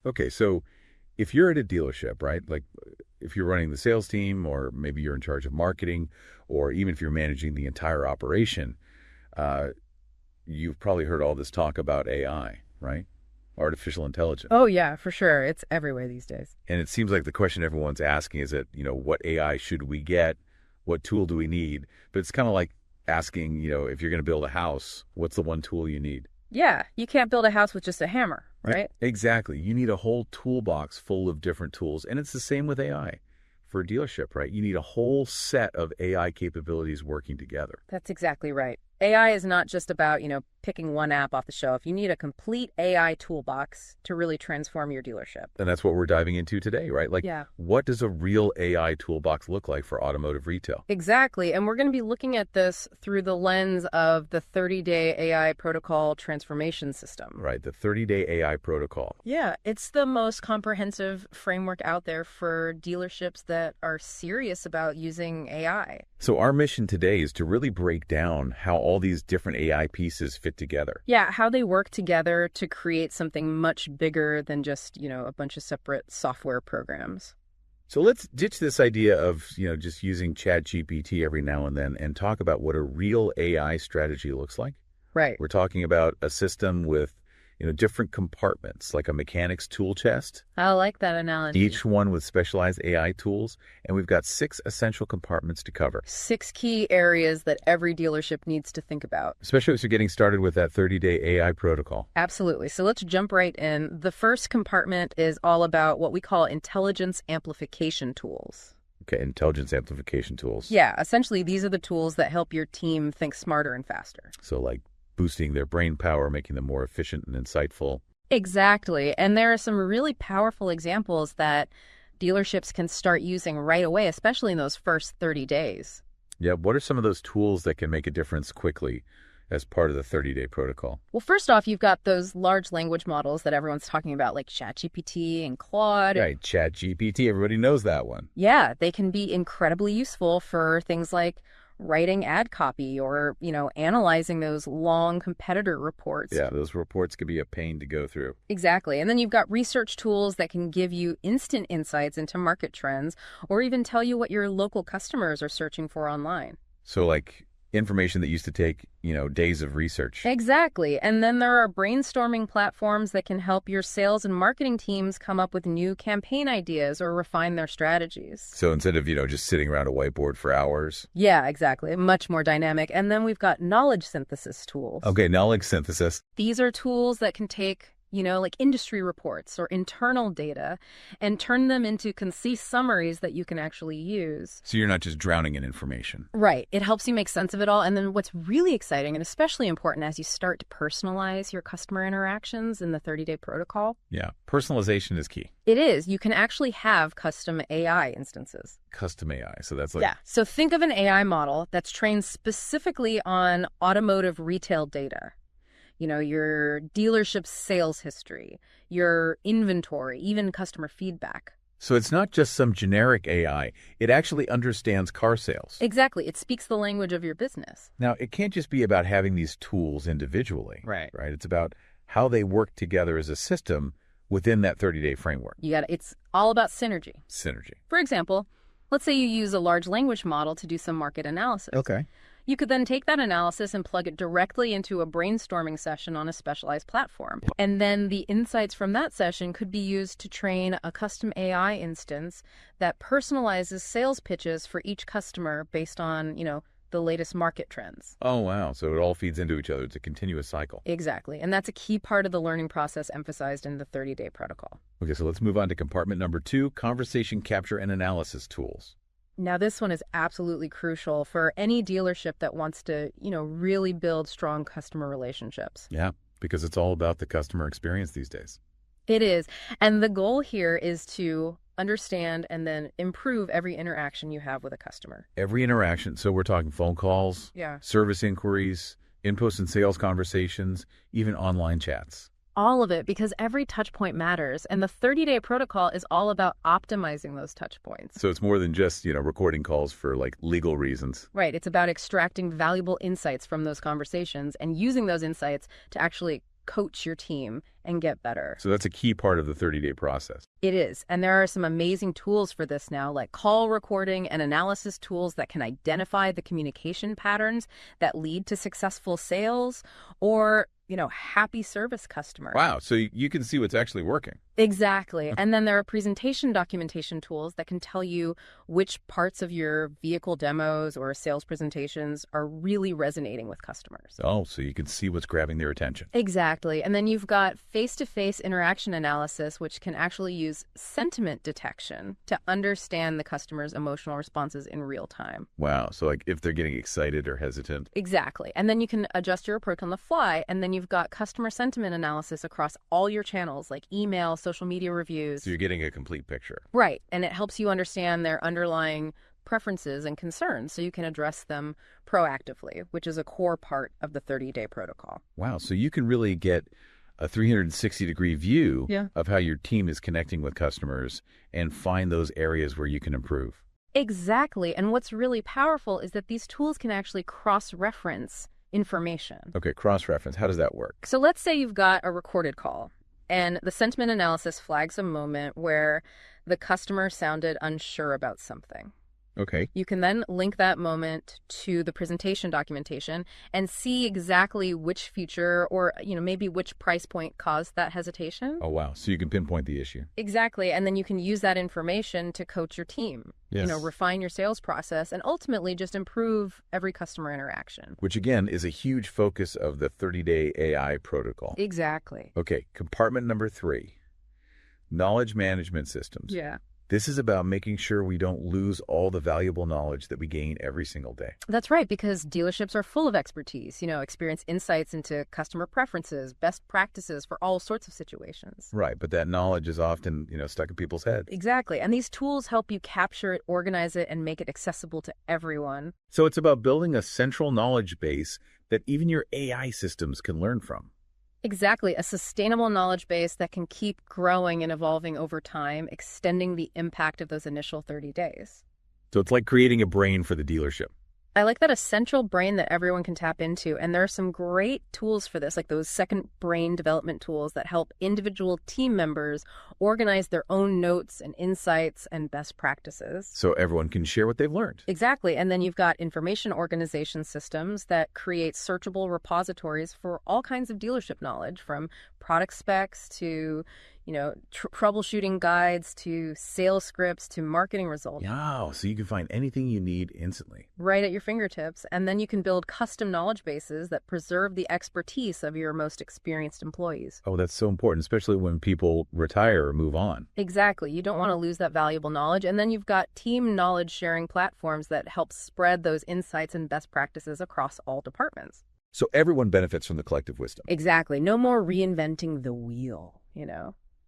Okay, so if you're at a dealership, right? Like if you're running the sales team or maybe you're in charge of marketing or even if you're managing the entire operation, uh, you've probably heard all this talk about AI, right? Artificial intelligence. Oh, yeah, for sure. It's everywhere these days. And it seems like the question everyone's asking is that, what AI should we get? What tool do we need? But it's kind of like asking, if you're going to build a house, what's the one tool you need? Yeah, you can't build a house with just a hammer, Right. right? Exactly. You need a whole toolbox full of different tools. And it's the same with AI for a dealership, right? You need a whole set of AI capabilities working together. That's exactly right. AI is not just about, picking one app off the shelf. You need a complete AI toolbox to really transform your dealership. And that's what we're diving into today, right? Like, Yeah. what does a real AI toolbox look like for automotive retail? Exactly. And we're going to be looking at this through the lens of the 30-day AI protocol transformation system. Right, the 30-day AI protocol. Yeah, it's the most comprehensive framework out there for dealerships that are serious about using AI. So our mission today is to really break down how all these different AI pieces fit together. Yeah, how they work together to create something much bigger than just, a bunch of separate software programs. So let's ditch this idea of, just using ChatGPT every now and then and talk about what a real AI strategy looks like. Right. We're talking about a system with, different compartments, like a mechanic's tool chest, I like that analogy. each one with specialized AI tools. And we've got 6 essential compartments to cover. 6 key areas that every dealership needs to think about. Especially as you're getting started with that 30-day AI protocol. Absolutely. So let's jump right in. The first compartment is all about what we call intelligence amplification tools. Okay, intelligence amplification tools. Yeah, essentially, these are the tools that help your team think smarter and faster. So like boosting their brain power, making them more efficient and insightful. Exactly. And there are some really powerful examples that dealerships can start using right away, especially in those first 30 days. Yeah, what are some of those tools that can make a difference quickly as part of the 30-day protocol? Well, first off, you've got those large language models that everyone's talking about, like ChatGPT and Claude. Right, ChatGPT, everybody knows that one. Yeah, they can be incredibly useful for things like writing ad copy or, analyzing those long competitor reports. Yeah, those reports could be a pain to go through. Exactly. And then you've got research tools that can give you instant insights into market trends or even tell you what your local customers are searching for online. So like information that used to take, days of research. Exactly. And then there are brainstorming platforms that can help your sales and marketing teams come up with new campaign ideas or refine their strategies. So instead of, just sitting around a whiteboard for hours. Yeah, exactly. Much more dynamic. And then we've got knowledge synthesis tools. Okay, knowledge synthesis. These are tools that can take like industry reports or internal data and turn them into concise summaries that you can actually use. So you're not just drowning in information. Right. It helps you make sense of it all. And then what's really exciting and especially important as you start to personalize your customer interactions in the 30-day protocol. Yeah, personalization is key. It is. You can actually have custom AI instances. Custom AI. So that's like... Yeah. So think of an AI model that's trained specifically on automotive retail data. Your dealership's sales history, your inventory, even customer feedback. So it's not just some generic AI. It actually understands car sales. Exactly. It speaks the language of your business. Now, it can't just be about having these tools individually. Right. Right? It's about how they work together as a system within that 30-day framework. It's all about synergy. Synergy. For example, let's say you use a large language model to do some market analysis. Okay. You could then take that analysis and plug it directly into a brainstorming session on a specialized platform. And then the insights from that session could be used to train a custom AI instance that personalizes sales pitches for each customer based on, the latest market trends. Oh, wow. So it all feeds into each other. It's a continuous cycle. Exactly. And that's a key part of the learning process emphasized in the 30-day protocol. Okay, so let's move on to compartment number 2, conversation capture and analysis tools. Now, this one is absolutely crucial for any dealership that wants to, really build strong customer relationships. Yeah, because it's all about the customer experience these days. It is. And the goal here is to understand and then improve every interaction you have with a customer. Every interaction. So we're talking phone calls, service inquiries, in-post and sales conversations, even online chats. All of it, because every touch point matters. And the 30-day protocol is all about optimizing those touch points. So it's more than just, recording calls for like legal reasons. Right. It's about extracting valuable insights from those conversations and using those insights to actually coach your team and get better. So that's a key part of the 30-day process. It is. And there are some amazing tools for this now, like call recording and analysis tools that can identify the communication patterns that lead to successful sales or, happy service customers. Wow. So you can see what's actually working. Exactly. And then there are presentation documentation tools that can tell you which parts of your vehicle demos or sales presentations are really resonating with customers. Oh, so you can see what's grabbing their attention. Exactly. And then you've got face-to-face interaction analysis, which can actually use sentiment detection to understand the customer's emotional responses in real time. Wow. So like if they're getting excited or hesitant. Exactly. And then you can adjust your approach on the fly. And then you've got customer sentiment analysis across all your channels, like email, social media reviews. So you're getting a complete picture. Right. And it helps you understand their underlying preferences and concerns so you can address them proactively, which is a core part of the 30-day protocol. Wow. So you can really get a 360-degree view of how your team is connecting with customers and find those areas where you can improve. Exactly. And what's really powerful is that these tools can actually cross-reference information. Okay, cross-reference. How does that work? So let's say you've got a recorded call and the sentiment analysis flags a moment where the customer sounded unsure about something. Okay. You can then link that moment to the presentation documentation and see exactly which feature or, maybe which price point caused that hesitation. Oh, wow. So you can pinpoint the issue. Exactly. And then you can use that information to coach your team, Yes. Refine your sales process and ultimately just improve every customer interaction. Which, again, is a huge focus of the 30-day AI protocol. Exactly. Okay, compartment number 3, knowledge management systems. Yeah. This is about making sure we don't lose all the valuable knowledge that we gain every single day. That's right, because dealerships are full of expertise, experience insights into customer preferences, best practices for all sorts of situations. Right, but that knowledge is often, stuck in people's heads. Exactly, and these tools help you capture it, organize it, and make it accessible to everyone. So it's about building a central knowledge base that even your AI systems can learn from. Exactly, a sustainable knowledge base that can keep growing and evolving over time, extending the impact of those initial 30 days. So it's like creating a brain for the dealership. I like that, a central brain that everyone can tap into. And there are some great tools for this, like those second brain development tools that help individual team members organize their own notes and insights and best practices. So everyone can share what they've learned. Exactly. And then you've got information organization systems that create searchable repositories for all kinds of dealership knowledge, from product specs to troubleshooting guides to sales scripts to marketing results. Wow, so you can find anything you need instantly. Right at your fingertips. And then you can build custom knowledge bases that preserve the expertise of your most experienced employees. Oh, that's so important, especially when people retire or move on. Exactly. You don't want to lose that valuable knowledge. And then you've got team knowledge sharing platforms that help spread those insights and best practices across all departments. So everyone benefits from the collective wisdom. Exactly. No more reinventing the wheel,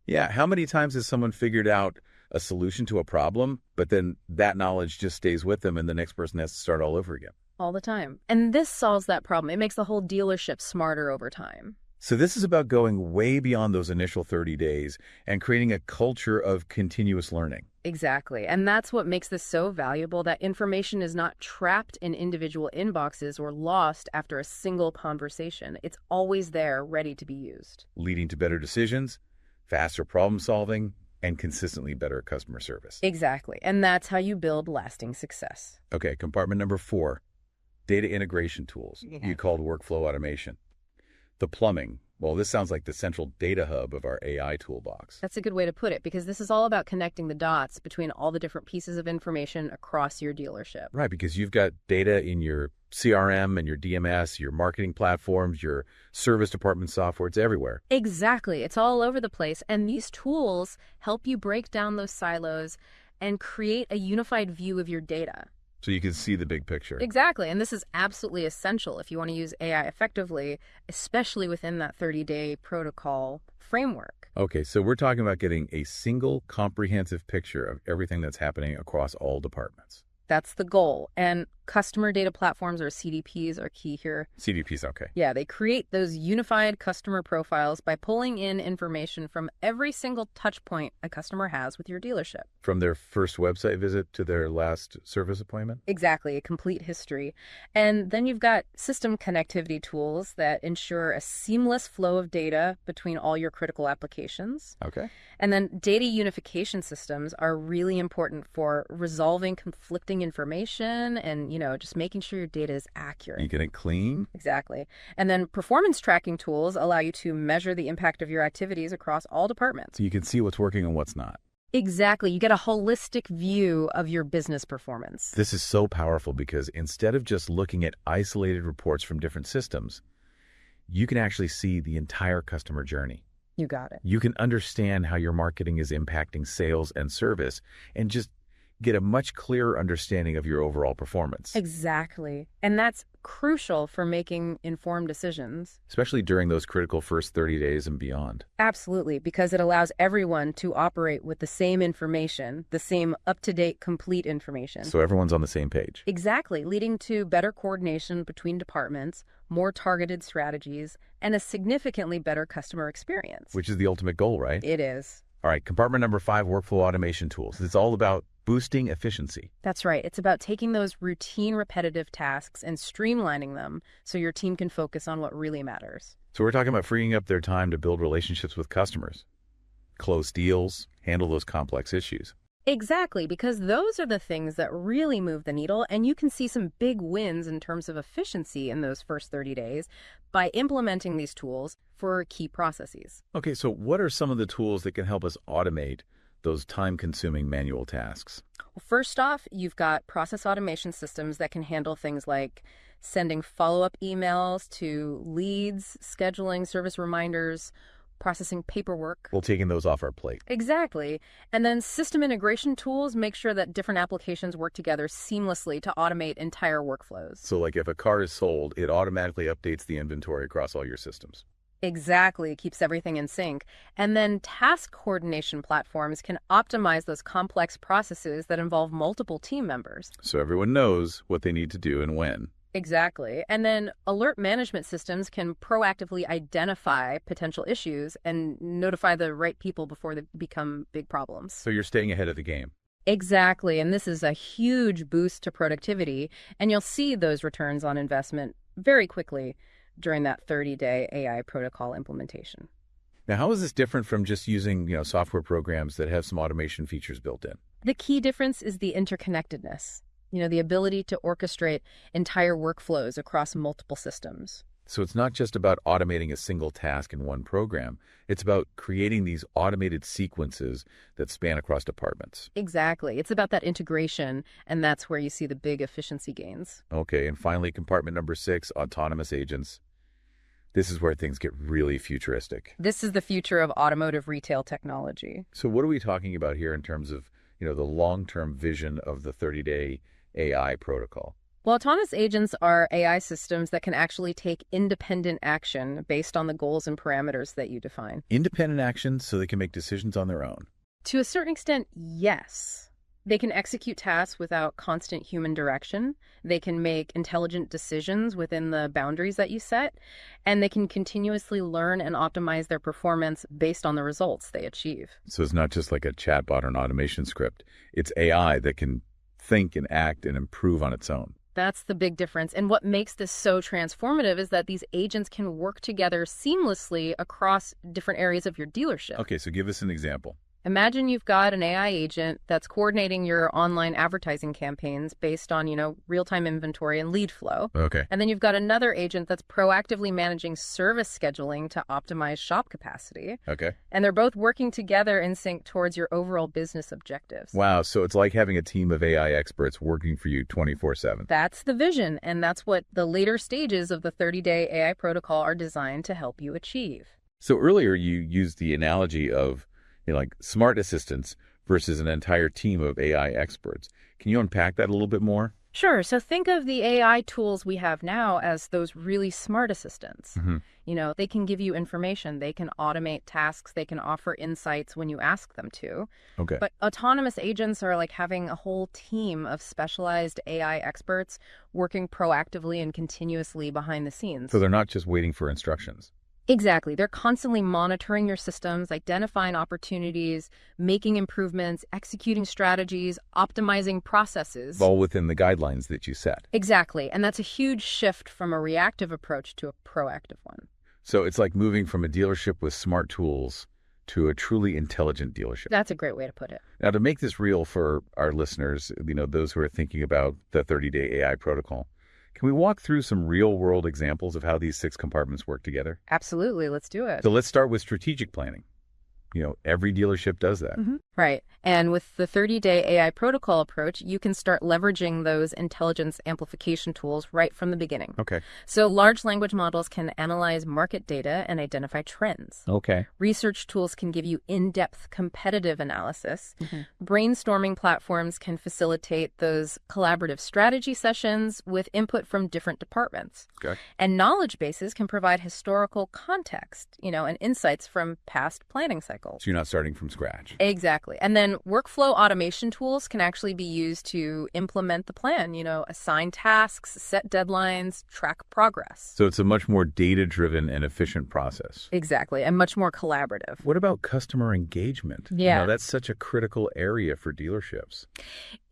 Yeah, how many times has someone figured out a solution to a problem, but then that knowledge just stays with them and the next person has to start all over again? All the time. And this solves that problem. It makes the whole dealership smarter over time. So this is about going way beyond those initial 30 days and creating a culture of continuous learning. Exactly. And that's what makes this so valuable, that information is not trapped in individual inboxes or lost after a single conversation. It's always there, ready to be used. Leading to better decisions, faster problem solving, and consistently better customer service. Exactly. And that's how you build lasting success. Okay, compartment number 4, data integration tools. You called workflow automation. The plumbing. Well, this sounds like the central data hub of our AI toolbox. That's a good way to put it, because this is all about connecting the dots between all the different pieces of information across your dealership. Right, because you've got data in your CRM and your DMS, your marketing platforms, your service department software. It's everywhere. Exactly. It's all over the place. And these tools help you break down those silos and create a unified view of your data. So you can see the big picture. Exactly. And this is absolutely essential if you want to use AI effectively, especially within that 30-day protocol framework. Okay, so we're talking about getting a single comprehensive picture of everything that's happening across all departments. That's the goal. And Customer data platforms, or CDPs, are key here. CDP's okay. Yeah, they create those unified customer profiles by pulling in information from every single touch point a customer has with your dealership. From their first website visit to their last service appointment? Exactly, a complete history. And then you've got system connectivity tools that ensure a seamless flow of data between all your critical applications. Okay. And then data unification systems are really important for resolving conflicting information and, just making sure your data is accurate. You get it clean? Exactly. And then performance tracking tools allow you to measure the impact of your activities across all departments. So you can see what's working and what's not. Exactly. You get a holistic view of your business performance. This is so powerful because instead of just looking at isolated reports from different systems, you can actually see the entire customer journey. You got it. You can understand how your marketing is impacting sales and service and just get a much clearer understanding of your overall performance. Exactly. And that's crucial for making informed decisions. Especially during those critical first 30 days and beyond. Absolutely, because it allows everyone to operate with the same information, the same up-to-date, complete information. So everyone's on the same page. Exactly, leading to better coordination between departments, more targeted strategies, and a significantly better customer experience. Which is the ultimate goal, right? It is. All right, compartment number 5, workflow automation tools. It's all about boosting efficiency. That's right. It's about taking those routine, repetitive tasks and streamlining them so your team can focus on what really matters. So we're talking about freeing up their time to build relationships with customers, close deals, handle those complex issues. Exactly, because those are the things that really move the needle, and you can see some big wins in terms of efficiency in those first 30 days by implementing these tools for key processes. Okay, so what are some of the tools that can help us automate those time-consuming manual tasks? Well, first off, you've got process automation systems that can handle things like sending follow-up emails to leads, scheduling service reminders, processing paperwork. Well, taking those off our plate. Exactly. And then system integration tools make sure that different applications work together seamlessly to automate entire workflows. So like if a car is sold, it automatically updates the inventory across all your systems. Exactly. It keeps everything in sync. And then task coordination platforms can optimize those complex processes that involve multiple team members. So everyone knows what they need to do and when. Exactly. And then alert management systems can proactively identify potential issues and notify the right people before they become big problems. So you're staying ahead of the game. Exactly. And this is a huge boost to productivity. And you'll see those returns on investment very quickly during that 30-day AI protocol implementation. Now, how is this different from just using, software programs that have some automation features built in? The key difference is the interconnectedness. The ability to orchestrate entire workflows across multiple systems. So it's not just about automating a single task in one program. It's about creating these automated sequences that span across departments. Exactly. It's about that integration, and that's where you see the big efficiency gains. Okay, and finally, compartment number 6, autonomous agents. This is where things get really futuristic. This is the future of automotive retail technology. So what are we talking about here in terms of, the long-term vision of the 30-day AI protocol? Well, autonomous agents are AI systems that can actually take independent action based on the goals and parameters that you define. Independent action so they can make decisions on their own? To a certain extent, yes. They can execute tasks without constant human direction. They can make intelligent decisions within the boundaries that you set. And they can continuously learn and optimize their performance based on the results they achieve. So it's not just like a chatbot or an automation script. It's AI that can think and act and improve on its own. That's the big difference. And what makes this so transformative is that these agents can work together seamlessly across different areas of your dealership. Okay, so give us an example. Imagine you've got an AI agent that's coordinating your online advertising campaigns based on, real-time inventory and lead flow. Okay. And then you've got another agent that's proactively managing service scheduling to optimize shop capacity. Okay. And they're both working together in sync towards your overall business objectives. Wow, so it's like having a team of AI experts working for you 24/7. That's the vision, and that's what the later stages of the 30-day AI protocol are designed to help you achieve. So earlier you used the analogy of like smart assistants versus an entire team of AI experts. Can you unpack that a little bit more? Sure. So think of the AI tools we have now as those really smart assistants. Hmm. They can give you information, they can automate tasks, they can offer insights when you ask them to. Okay. But autonomous agents are like having a whole team of specialized AI experts working proactively and continuously behind the So scenes. they're not just waiting for instructions. Exactly. They're constantly monitoring your systems, identifying opportunities, making improvements, executing strategies, optimizing processes. All within the guidelines that you set. Exactly. And that's a huge shift from a reactive approach to a proactive one. So it's like moving from a dealership with smart tools to a truly intelligent dealership. That's a great way to put it. Now, to make this real for our listeners, those who are thinking about the 30-day AI protocol, can we walk through some real-world examples of how these 6 compartments work together? Absolutely. Let's do it. So let's start with strategic planning. Every dealership does that. Right. And with the 30-day AI protocol approach, you can start leveraging those intelligence amplification tools right from the beginning. Okay. So large language models can analyze market data and identify trends. Okay. Research tools can give you in-depth competitive analysis. Brainstorming platforms can facilitate those collaborative strategy sessions with input from different departments. Okay. And knowledge bases can provide historical context, and insights from past planning cycles. So you're not starting from scratch. Exactly. And then workflow automation tools can actually be used to implement the plan, assign tasks, set deadlines, track progress. So it's a much more data-driven and efficient process. Exactly. And much more collaborative. What about customer engagement? Yeah. That's such a critical area for dealerships.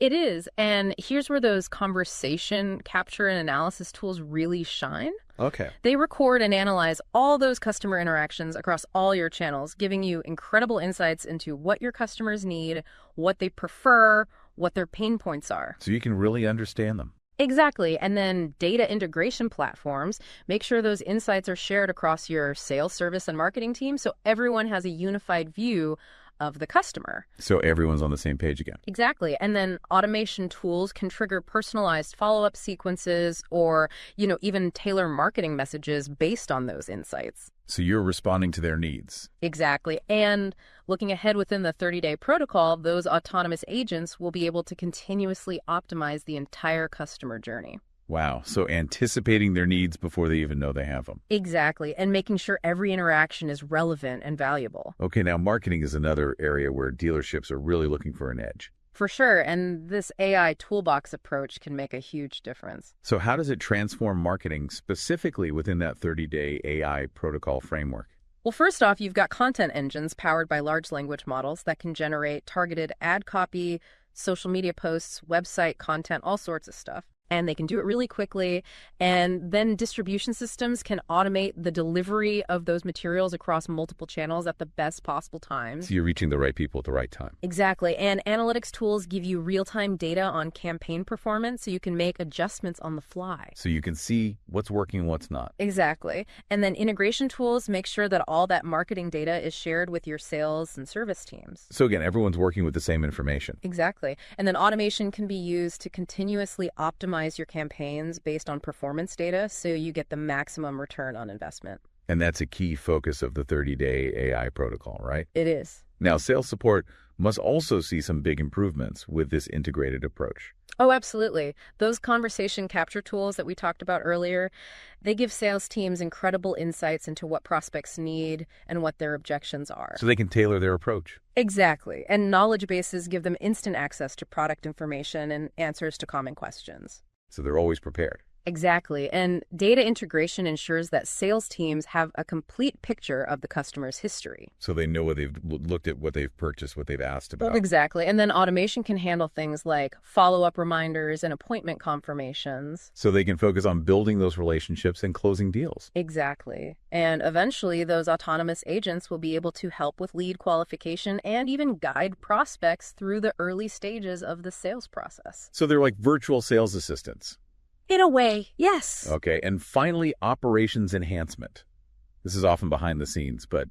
It is. And here's where those conversation capture and analysis tools really shine. Okay. They record and analyze all those customer interactions across all your channels, giving you incredible insights into what your customers need, what they prefer, what their pain points are. So you can really understand them. Exactly. And then data integration platforms make sure those insights are shared across your sales, service, and marketing team so everyone has a unified view of the customer. So everyone's on the same page again. Exactly. And then automation tools can trigger personalized follow-up sequences or, even tailor marketing messages based on those insights. So you're responding to their needs. Exactly. And looking ahead within the 30-day protocol, those autonomous agents will be able to continuously optimize the entire customer journey. Wow. So anticipating their needs before they even know they have them. Exactly. And making sure every interaction is relevant and valuable. Okay, now marketing is another area where dealerships are really looking for an edge. For sure. And this AI toolbox approach can make a huge difference. So how does it transform marketing specifically within that 30-day AI protocol framework? Well, first off, you've got content engines powered by large language models that can generate targeted ad copy, social media posts, website content, all sorts of stuff. And they can do it really quickly. And then distribution systems can automate the delivery of those materials across multiple channels at the best possible times. So you're reaching the right people at the right time. Exactly. And analytics tools give you real-time data on campaign performance so you can make adjustments on the fly. So you can see what's working and what's not. Exactly. And then integration tools make sure that all that marketing data is shared with your sales and service teams. So again, everyone's working with the same information. Exactly. And then automation can be used to continuously optimize your campaigns based on performance data so you get the maximum return on investment. And that's a key focus of the 30-day AI protocol, right? It is. Now, sales support must also see some big improvements with this integrated approach. Oh, absolutely. Those conversation capture tools that we talked about earlier, they give sales teams incredible insights into what prospects need and what their objections are. So they can tailor their approach. Exactly. And knowledge bases give them instant access to product information and answers to common questions. So they're always prepared. Exactly. And data integration ensures that sales teams have a complete picture of the customer's history. So they know what they've looked at, what they've purchased, what they've asked about. Exactly. And then automation can handle things like follow-up reminders and appointment confirmations. So they can focus on building those relationships and closing deals. Exactly. And eventually, those autonomous agents will be able to help with lead qualification and even guide prospects through the early stages of the sales process. So they're like virtual sales assistants. In a way, yes. Okay. And finally, operations enhancement. This is often behind the scenes, but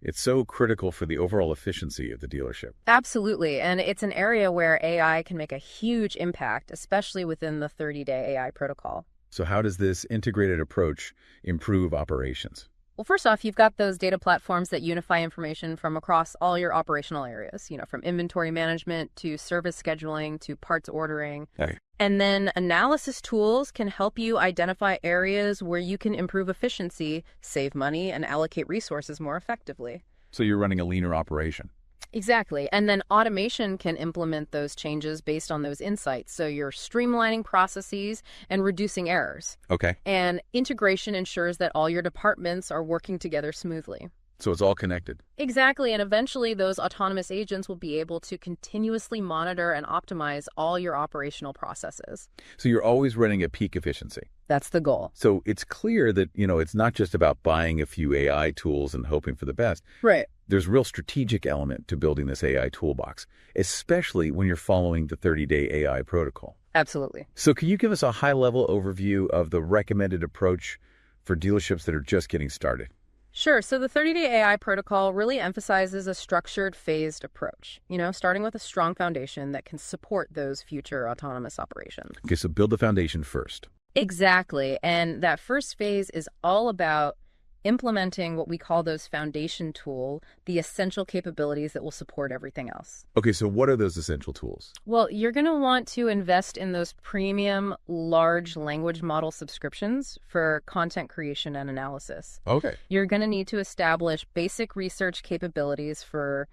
it's so critical for the overall efficiency of the dealership. Absolutely. And it's an area where AI can make a huge impact, especially within the 30-day AI protocol. So how does this integrated approach improve operations? Well, first off, you've got those data platforms that unify information from across all your operational areas, from inventory management to service scheduling to parts ordering. Okay. And then analysis tools can help you identify areas where you can improve efficiency, save money, and allocate resources more effectively. So you're running a leaner operation. Exactly. And then automation can implement those changes based on those insights. So you're streamlining processes and reducing errors. Okay. And integration ensures that all your departments are working together smoothly. So it's all connected. Exactly. And eventually those autonomous agents will be able to continuously monitor and optimize all your operational processes. So you're always running at peak efficiency. That's the goal. So it's clear that, it's not just about buying a few AI tools and hoping for the best. Right. There's a real strategic element to building this AI toolbox, especially when you're following the 30-day AI protocol. Absolutely. So can you give us a high-level overview of the recommended approach for dealerships that are just getting started? Sure. So the 30-day AI protocol really emphasizes a structured, phased approach, starting with a strong foundation that can support those future autonomous operations. Okay, so build the foundation first. Exactly. And that first phase is all about implementing what we call those foundation tool, the essential capabilities that will support everything else. Okay, so what are those essential tools? Well, you're going to want to invest in those premium large language model subscriptions for content creation and analysis. Okay. You're going to need to establish basic research capabilities for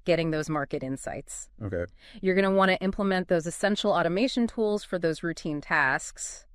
getting those market insights. Okay. You're going to want to implement those essential automation tools for those routine tasks.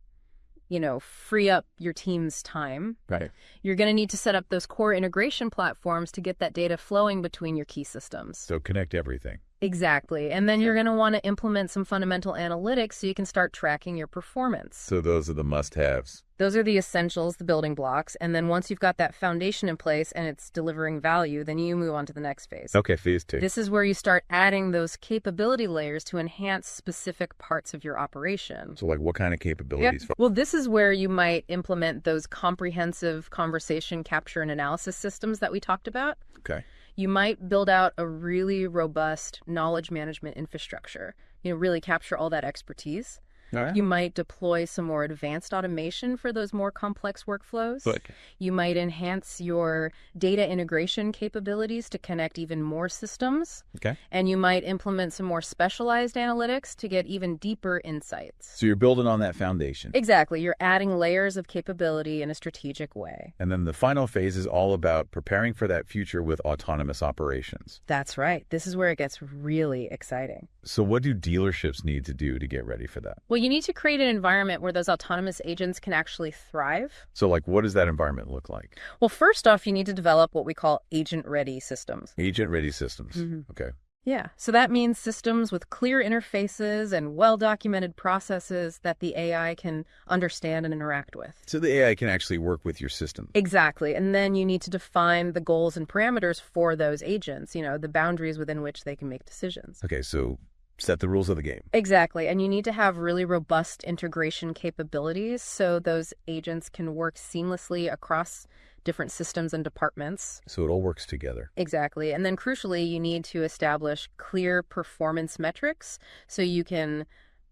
Free up your team's time. Right. You're going to need to set up those core integration platforms to get that data flowing between your key systems. So connect everything. Exactly. And then you're going to want to implement some fundamental analytics so you can start tracking your performance. So those are the must-haves. Those are the essentials, the building blocks. And then once you've got that foundation in place and it's delivering value, then you move on to the next phase. Okay, phase 2. This is where you start adding those capability layers to enhance specific parts of your operation. So like what kind of capabilities? Yep. Well, this is where you might implement those comprehensive conversation capture and analysis systems that we talked about. Okay. You might build out a really robust knowledge management infrastructure, really capture all that expertise. All right. You might deploy some more advanced automation for those more complex workflows. Okay. You might enhance your data integration capabilities to connect even more systems. Okay. And you might implement some more specialized analytics to get even deeper insights. So you're building on that foundation. Exactly. You're adding layers of capability in a strategic way. And then the final phase is all about preparing for that future with autonomous operations. That's right. This is where it gets really exciting. So what do dealerships need to do to get ready for that? Well, you need to create an environment where those autonomous agents can actually thrive. So like what does that environment look like? Well, first off, you need to develop what we call agent-ready systems. Agent-ready systems. Mm-hmm. Okay. Yeah. So that means systems with clear interfaces and well-documented processes that the AI can understand and interact with. So the AI can actually work with your system. Exactly. And then you need to define the goals and parameters for those agents, the boundaries within which they can make decisions. Okay, so set the rules of the game. Exactly. And you need to have really robust integration capabilities so those agents can work seamlessly across different systems and departments. So it all works together. Exactly. And then crucially, you need to establish clear performance metrics so you can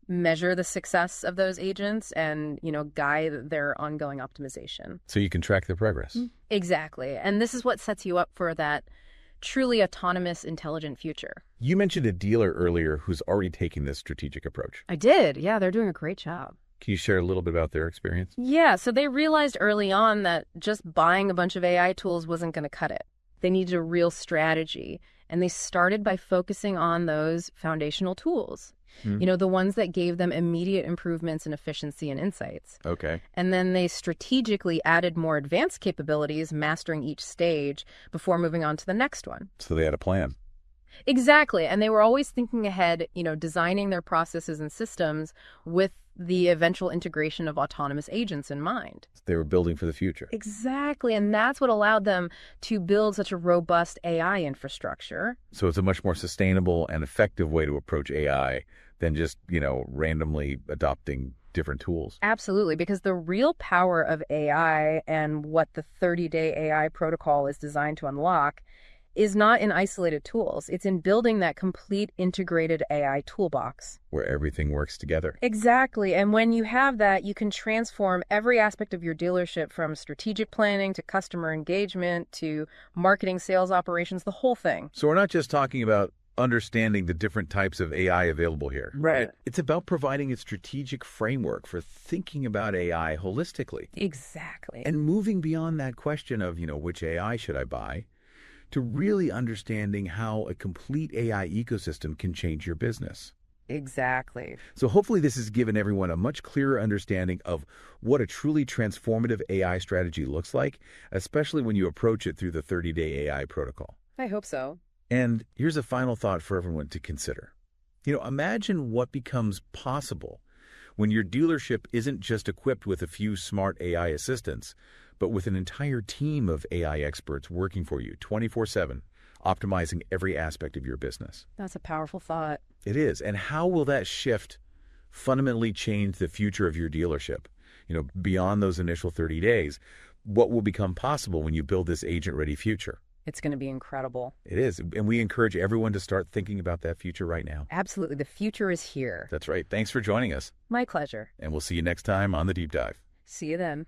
measure the success of those agents and, guide their ongoing optimization. So you can track their progress. Exactly. And this is what sets you up for that truly autonomous, intelligent future. You mentioned a dealer earlier who's already taking this strategic approach. I did. Yeah, they're doing a great job. Can you share a little bit about their experience? Yeah, so they realized early on that just buying a bunch of AI tools wasn't going to cut it. They needed a real strategy, and they started by focusing on those foundational tools. The ones that gave them immediate improvements in efficiency and insights. Okay. And then they strategically added more advanced capabilities, mastering each stage before moving on to the next one. So they had a plan. Exactly. And they were always thinking ahead, designing their processes and systems with the eventual integration of autonomous agents in mind. They were building for the future. Exactly. And that's what allowed them to build such a robust AI infrastructure. So it's a much more sustainable and effective way to approach AI than just, randomly adopting different tools. Absolutely, because the real power of AI and what the 30-day AI protocol is designed to unlock is not in isolated tools. It's in building that complete integrated AI toolbox. Where everything works together. Exactly. And when you have that, you can transform every aspect of your dealership, from strategic planning to customer engagement to marketing, sales operations, the whole thing. So we're not just talking about understanding the different types of AI available here. Right. It's about providing a strategic framework for thinking about AI holistically. Exactly. And moving beyond that question of, which AI should I buy, to really understanding how a complete AI ecosystem can change your business. Exactly. So hopefully this has given everyone a much clearer understanding of what a truly transformative AI strategy looks like, especially when you approach it through the 30-day AI protocol. I hope so. And here's a final thought for everyone to consider. Imagine what becomes possible when your dealership isn't just equipped with a few smart AI assistants, but with an entire team of AI experts working for you 24/7, optimizing every aspect of your business. That's a powerful thought. It is. And how will that shift fundamentally change the future of your dealership? Beyond those initial 30 days, what will become possible when you build this agent-ready future? It's going to be incredible. It is. And we encourage everyone to start thinking about that future right now. Absolutely. The future is here. That's right. Thanks for joining us. My pleasure. And we'll see you next time on The Deep Dive. See you then.